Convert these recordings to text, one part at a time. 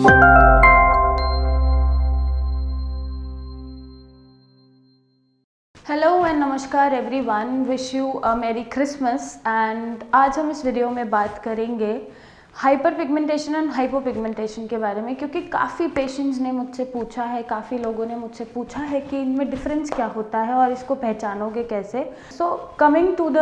Hello and नमस्कार everyone, wish you अ मेरी Christmas. And आज हम इस वीडियो में बात करेंगे हाइपर पिगमेंटेशन एंड हाइपोपिगमेंटेशन के बारे में, क्योंकि काफ़ी पेशेंट्स ने मुझसे पूछा है, काफ़ी लोगों ने मुझसे पूछा है कि इनमें डिफरेंस क्या होता है और इसको पहचानोगे कैसे। So coming to the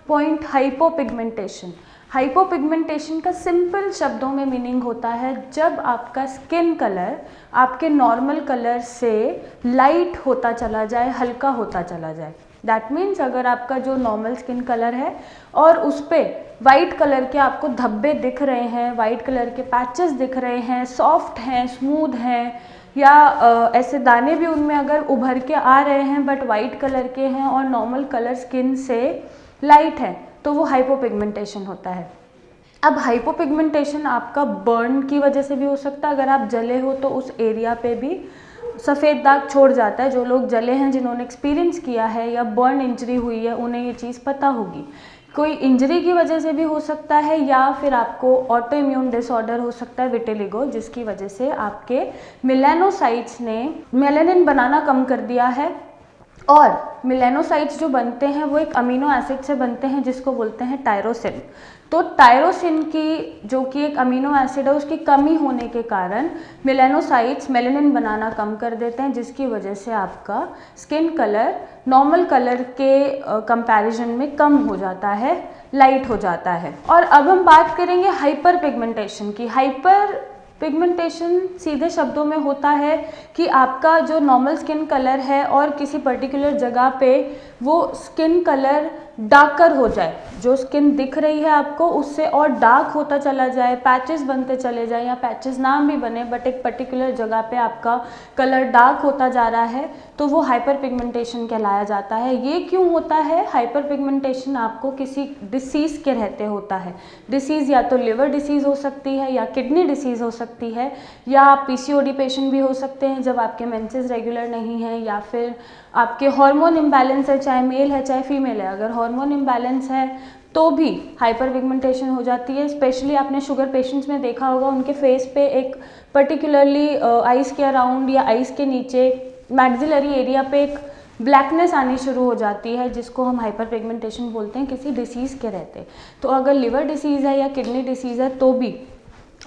point, hypopigmentation. Hypopigmentation का सिंपल शब्दों में मीनिंग होता है जब आपका स्किन कलर आपके नॉर्मल कलर से लाइट होता चला जाए, हल्का होता चला जाए। दैट मीन्स अगर आपका जो नॉर्मल स्किन कलर है और उस पर वाइट कलर के आपको धब्बे दिख रहे हैं, वाइट कलर के पैचेस दिख रहे हैं, सॉफ्ट हैं, स्मूथ हैं, या ऐसे दाने भी उनमें अगर उभर के आ रहे हैं बट वाइट कलर के हैं और नॉर्मल कलर स्किन से लाइट है, तो वो हाइपोपिगमेंटेशन होता है। अब हाइपोपिगमेंटेशन आपका बर्न की वजह से भी हो सकता है। अगर आप जले हो तो उस एरिया पे भी सफ़ेद दाग छोड़ जाता है। जो लोग जले हैं, जिन्होंने एक्सपीरियंस किया है या बर्न इंजरी हुई है, उन्हें ये चीज़ पता होगी। कोई इंजरी की वजह से भी हो सकता है या फिर आपको ऑटो इम्यून डिसऑर्डर हो सकता है, विटिलिगो, जिसकी वजह से आपके मेलानोसाइट्स ने मेलानिन बनाना कम कर दिया है। और मेलानोसाइट्स जो बनते हैं वो एक अमीनो एसिड से बनते हैं जिसको बोलते हैं टायरोसिन। तो टायरोसिन की, जो कि एक अमीनो एसिड है, उसकी कमी होने के कारण मेलानोसाइट्स मेलानिन बनाना कम कर देते हैं, जिसकी वजह से आपका स्किन कलर नॉर्मल कलर के कंपैरिजन में कम हो जाता है, लाइट हो जाता है। और अब हम बात करेंगे हाइपर पिगमेंटेशन की। हाइपर पिगमेंटेशन सीधे शब्दों में होता है कि आपका जो नॉर्मल स्किन कलर है और किसी पर्टिकुलर जगह पे वो स्किन कलर डार्कर हो जाए, जो स्किन दिख रही है आपको उससे और डार्क होता चला जाए, पैचेस बनते चले जाए, या पैचेस ना भी बने बट एक पर्टिकुलर जगह पे आपका कलर डार्क होता जा रहा है, तो वो हाइपर पिगमेंटेशन कहलाया जाता है। ये क्यों होता है? हाइपर पिगमेंटेशन आपको किसी डिसीज़ के रहते होता है। डिसीज़ या तो लिवर डिसीज़ हो सकती है, या किडनी डिसीज़ हो सकती है, या पीसीओडी पेशेंट भी हो सकते हैं जब आपके मेंसेस रेगुलर नहीं है, या फिर आपके हार्मोन इम्बैलेंस है, चाहे मेल है चाहे फीमेल है। अगर हार्मोन इम्बैलेंस है तो भी हाइपर पिगमेंटेशन हो जाती है। स्पेशली आपने शुगर पेशेंट्स में देखा होगा, उनके फेस पे एक पर्टिकुलरली आइज़ के अराउंड या आइज़ के नीचे मैक्सिलरी एरिया पे एक ब्लैकनेस आनी शुरू हो जाती है, जिसको हम हाइपर पिगमेंटेशन बोलते हैं किसी डिसीज़ के रहते। तो अगर लिवर डिसीज़ है या किडनी डिसीज़ है तो भी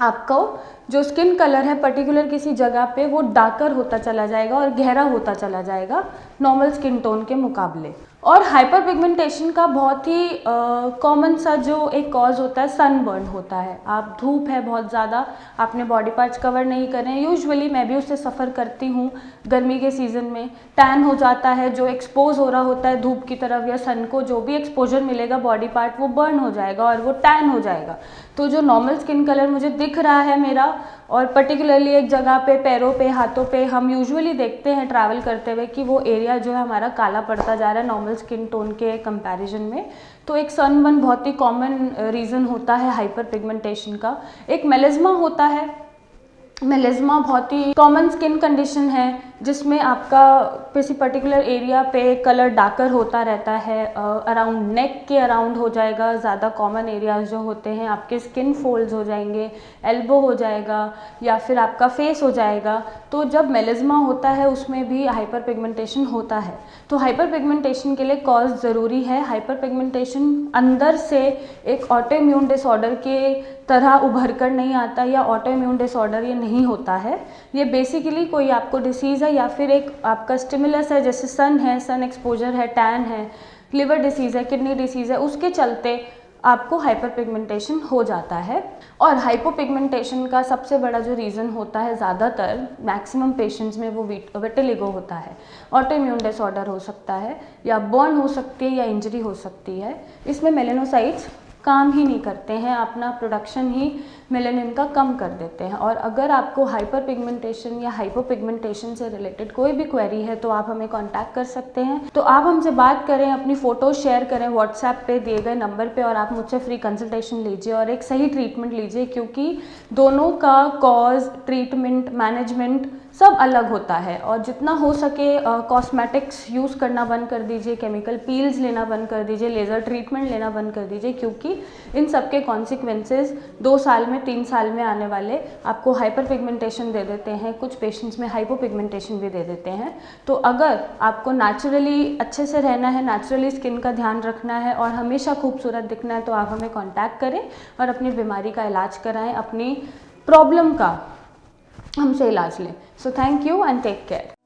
आपको जो स्किन कलर है पर्टिकुलर किसी जगह पे वो डार्कर होता चला जाएगा और गहरा होता चला जाएगा नॉर्मल स्किन टोन के मुकाबले। और हाइपर पिगमेंटेशन का बहुत ही कॉमन सा जो एक कॉज होता है, सनबर्न होता है। आप धूप है बहुत ज़्यादा, आपने बॉडी पार्ट्स कवर नहीं कर रहे हैं, यूजुअली मैं भी उससे सफ़र करती हूँ गर्मी के सीज़न में। टैन हो जाता है, जो एक्सपोज हो रहा होता है धूप की तरफ या सन को, जो भी एक्सपोजर मिलेगा बॉडी पार्ट वो बर्न हो जाएगा और वो टैन हो जाएगा। तो जो नॉर्मल स्किन कलर मुझे दिख रहा है मेरा, और पर्टिकुलरली एक जगह पे, पैरों पे, हाथों पे, हम यूजुअली देखते हैं ट्रैवल करते हुए कि वो एरिया जो है हमारा काला पड़ता जा रहा है नॉर्मल स्किन टोन के कंपैरिजन में। तो एक सनबर्न बहुत ही कॉमन रीज़न होता है हाइपर पिगमेंटेशन का। एक मेलेस्मा होता है। मेलेस्मा बहुत ही कॉमन स्किन कंडीशन है जिसमें आपका किसी पर्टिकुलर एरिया पे कलर डार्कर होता रहता है। अराउंड नेक के अराउंड हो जाएगा, ज़्यादा कॉमन एरियाज जो होते हैं, आपके स्किन फोल्ड्स हो जाएंगे, एल्बो हो जाएगा, या फिर आपका फेस हो जाएगा। तो जब मेलेस्मा होता है उसमें भी हाइपर पिगमेंटेशन होता है। तो हाइपर पिगमेंटेशन के लिए कॉज ज़रूरी है। हाइपर पिगमेंटेशन अंदर से एक ऑटो इम्यून डिसऑर्डर के तरह उभर कर नहीं आता, या ऑटो इम्यून डिसऑर्डर ये नहीं होता है। ये बेसिकली कोई आपको डिसीज़ है या फिर एक आपका स्टिमुलस है, जैसे सन है, सन एक्सपोजर है, टैन है, लिवर डिसीज़ है, किडनी डिसीज़ है, उसके चलते आपको हाइपर पिगमेंटेशन हो जाता है। और हाइपोपिगमेंटेशन का सबसे बड़ा जो रीज़न होता है, ज़्यादातर मैक्सिमम पेशेंट्स में, वो विटिलिगो होता है। ऑटो इम्यून डिसऑर्डर हो सकता है, या बर्न हो सकती है, या इंजरी हो सकती है। इसमें मेलानोसाइट्स काम ही नहीं करते हैं, अपना प्रोडक्शन ही मेलानिन का कम कर देते हैं। और अगर आपको हाइपर पिगमेंटेशन या हाइपोपिगमेंटेशन से रिलेटेड कोई भी क्वेरी है तो आप हमें कांटेक्ट कर सकते हैं। तो आप हमसे बात करें, अपनी फ़ोटो शेयर करें व्हाट्सएप पे दिए गए नंबर पे, और आप मुझसे फ्री कंसल्टेशन लीजिए और एक सही ट्रीटमेंट लीजिए, क्योंकि दोनों का कॉज, ट्रीटमेंट, मैनेजमेंट सब अलग होता है। और जितना हो सके कॉस्मेटिक्स यूज़ करना बंद कर दीजिए, केमिकल पील्स लेना बंद कर दीजिए, लेज़र ट्रीटमेंट लेना बंद कर दीजिए, क्योंकि इन सब के कॉन्सिक्वेंसेज 2 साल में 3 साल में आने वाले आपको हाइपर पिगमेंटेशन दे देते हैं, कुछ पेशेंट्स में हाइपो पिगमेंटेशन भी दे देते हैं। तो अगर आपको नेचुरली अच्छे से रहना है, नेचुरली स्किन का ध्यान रखना है और हमेशा खूबसूरत दिखना है, तो आप हमें कॉन्टैक्ट करें और अपनी बीमारी का इलाज कराएं, अपनी प्रॉब्लम का हमसे इलाज लें। So thank you and take care.